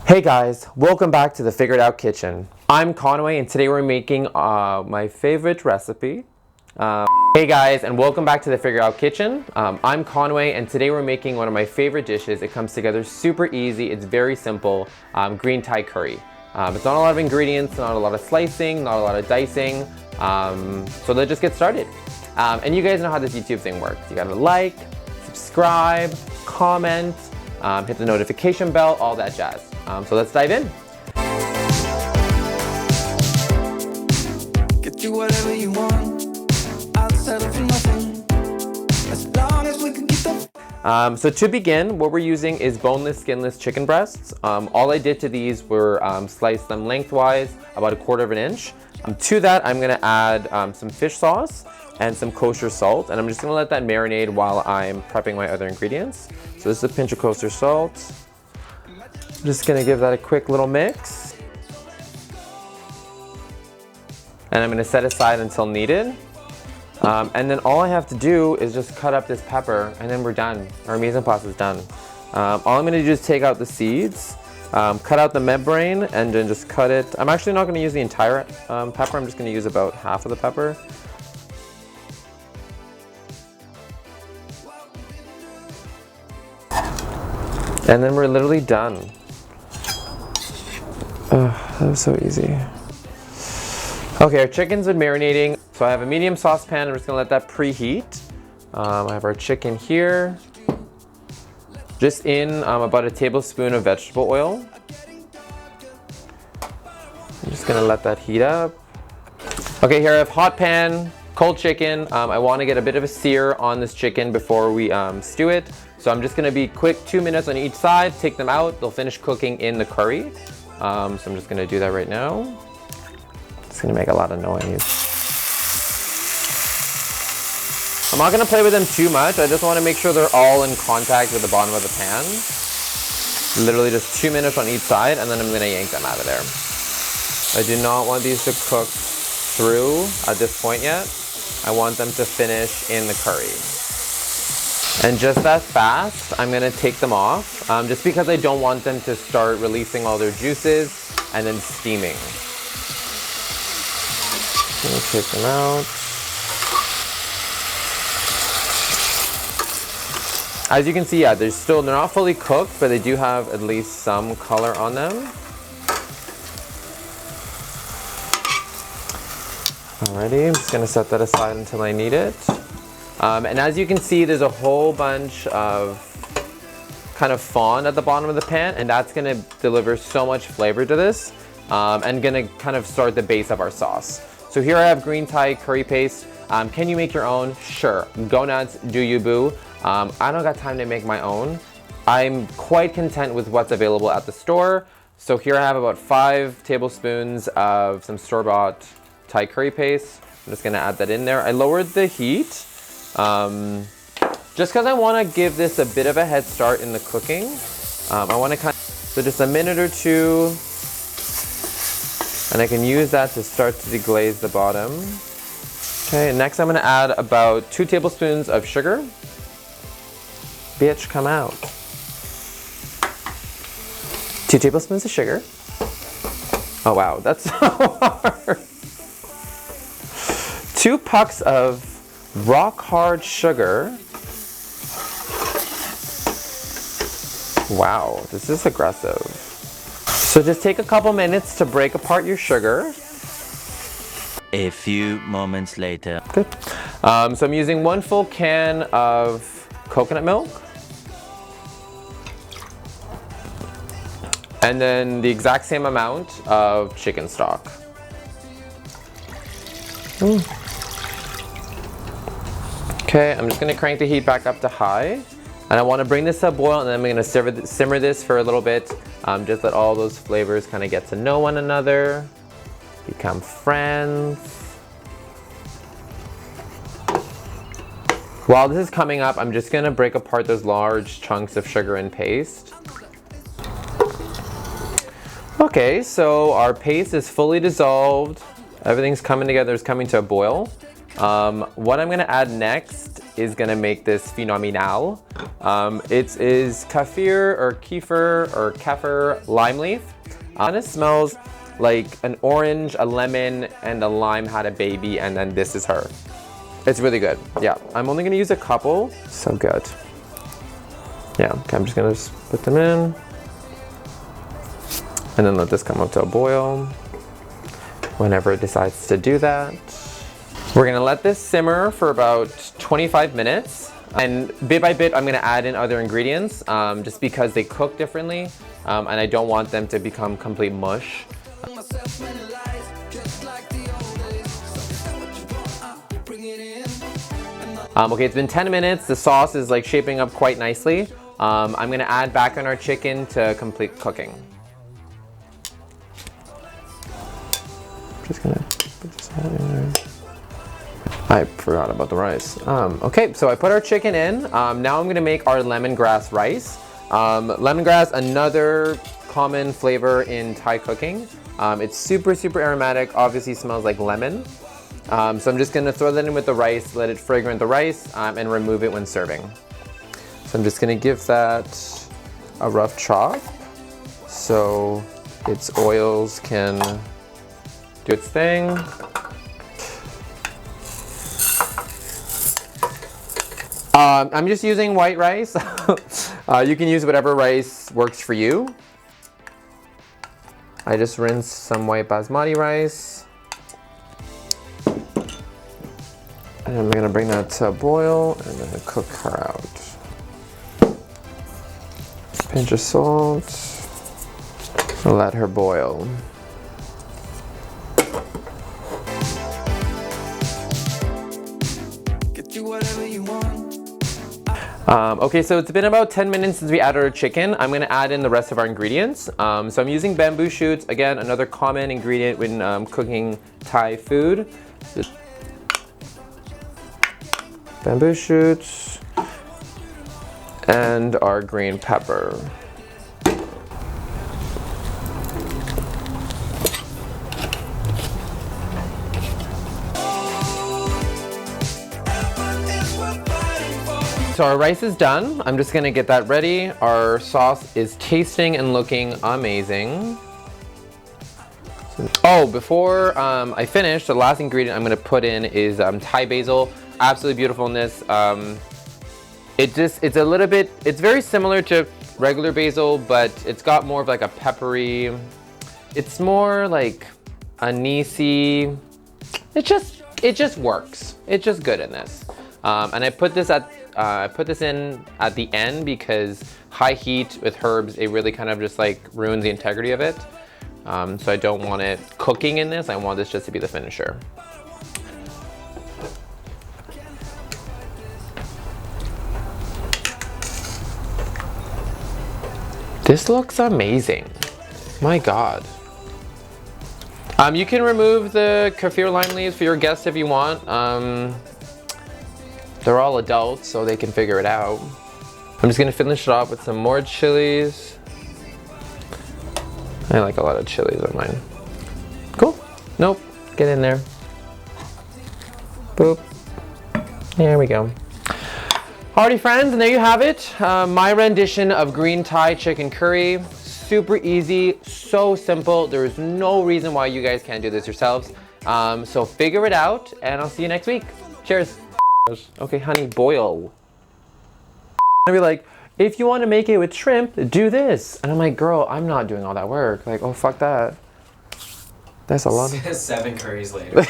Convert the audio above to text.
Hey guys, welcome back to the Figured Out Kitchen. I'm Conway and today we're making my favorite recipe. Hey guys, and welcome back to the Figured Out Kitchen. I'm Conway and today we're making one of my favorite dishes. It comes together super easy, it's very simple, green Thai curry. It's not a lot of ingredients, not a lot of slicing, not a lot of dicing, so let's just get started. And you guys know how this YouTube thing works. You gotta like, subscribe, comment, hit the notification bell, all that jazz. So let's dive in. Get you whatever you want. I'll settle for nothing. As long as we can get the So to begin, what we're using is boneless, skinless chicken breasts. All I did to these were slice them lengthwise, about 1/4 inch. To that, I'm gonna add some fish sauce and some kosher salt, and I'm just gonna let that marinate while I'm prepping my other ingredients. So this is a pinch of kosher salt. I'm just gonna give that a quick little mix. And I'm gonna set aside until needed. And then all I have to do is just cut up this pepper and then we're done. Our mise en place is done. All I'm gonna do is take out the seeds, cut out the membrane, and then just cut it. I'm actually not gonna use the entire pepper, I'm just gonna use about half of the pepper. And then we're literally done. That was so easy. Okay, our chicken's been marinating. So I have a medium saucepan. I'm just gonna let that preheat. I have our chicken here. Just in about a tablespoon of vegetable oil. I'm just gonna let that heat up. Okay, here I have hot pan, cold chicken. I wanna get a bit of a sear on this chicken before we stew it. So I'm just gonna be quick, 2 minutes on each side, take them out. They'll finish cooking in the curry. So I'm just gonna do that right now. It's gonna make a lot of noise. I'm not gonna play with them too much. I just wanna make sure they're all in contact with the bottom of the pan. Literally just 2 minutes on each side, and then I'm gonna yank them out of there. I do not want these to cook through at this point yet. I want them to finish in the curry. And just that fast, I'm gonna take them off, just because I don't want them to start releasing all their juices and then steaming. I'm gonna take them out. As you can see, yeah, they're not fully cooked, but they do have at least some color on them. Alrighty, I'm just gonna set that aside until I need it. And as you can see, there's a whole bunch of kind of fond at the bottom of the pan, and that's gonna deliver so much flavor to this, and gonna kind of start the base of our sauce. So here I have green Thai curry paste. Can you make your own? Sure, go nuts, do you boo. I don't got time to make my own. I'm quite content with what's available at the store. So here I have about 5 tablespoons of some store-bought Thai curry paste. I'm just gonna add that in there. I lowered the heat. Just because I want to give this a bit of a head start in the cooking. I want to so just a minute or two, and I can use that to start to deglaze the bottom. Okay, next I'm going to add about 2 tablespoons of sugar. Bitch, come out. 2 tablespoons of sugar. Oh wow, that's so hard. 2 pucks of rock hard sugar. Wow, this is aggressive. So just take a couple minutes to break apart your sugar. A few moments later. Good. So I'm using 1 full can of coconut milk. And then the exact same amount of chicken stock. Okay, I'm just gonna crank the heat back up to high. And I wanna bring this to a boil, and then I'm gonna simmer this for a little bit. Just let all those flavors kind of get to know one another, become friends. While this is coming up, I'm just gonna break apart those large chunks of sugar and paste. Okay, so our paste is fully dissolved. Everything's coming together, it's coming to a boil. What I'm gonna add next is gonna make this phenomenal. It is Kaffir or Kaffir lime leaf. And it smells like an orange, a lemon, and a lime had a baby, and then this is her. It's really good. Yeah, I'm only gonna use a couple. So good. Yeah, okay, I'm just gonna put them in. And then let this come up to a boil. Whenever it decides to do that. We're gonna let this simmer for about 25 minutes. And bit by bit, I'm gonna add in other ingredients just because they cook differently. And I don't want them to become complete mush. Okay, it's been 10 minutes. The sauce is like shaping up quite nicely. I'm gonna add back on our chicken to complete cooking. Just gonna put this all in there. I forgot about the rice. Okay, so I put our chicken in. Now I'm gonna make our lemongrass rice. Lemongrass, another common flavor in Thai cooking. It's super, super aromatic, obviously smells like lemon. So I'm just gonna throw that in with the rice, let it fragrant the rice, and remove it when serving. So I'm just gonna give that a rough chop so its oils can do its thing. I'm just using white rice. You can use whatever rice works for you. I just rinsed some white basmati rice. And I'm gonna bring that to a boil and then cook her out. Pinch of salt. Let her boil. Okay, so it's been about 10 minutes since we added our chicken. I'm gonna add in the rest of our ingredients. So I'm using bamboo shoots, again, another common ingredient when cooking Thai food. Bamboo shoots and our green pepper. So our rice is done. I'm just gonna get that ready. Our sauce is tasting and looking amazing. Oh, before I finish, the last ingredient I'm gonna put in is Thai basil. Absolutely beautiful in this. It's a little bit, it's very similar to regular basil, but it's got more of like a peppery, it's more like anisey. It just works. It's just good in this. And I put this in at the end because high heat with herbs, it really kind of just like ruins the integrity of it. So I don't want it cooking in this. I want this just to be the finisher. This looks amazing. My God. You can remove the kaffir lime leaves for your guests if you want. They're all adults, so they can figure it out. I'm just gonna finish it off with some more chilies. I like a lot of chilies on mine. Cool. Nope. Get in there. Boop. There we go. Alrighty, friends, and there you have it. My rendition of green Thai chicken curry. Super easy, so simple. There's no reason why you guys can't do this yourselves. So figure it out, and I'll see you next week. Cheers. Okay, honey, boil. I'd be like, if you want to make it with shrimp, do this. And I'm like, girl, I'm not doing all that work. Like, oh, fuck that. That's a lot. 7 curries later.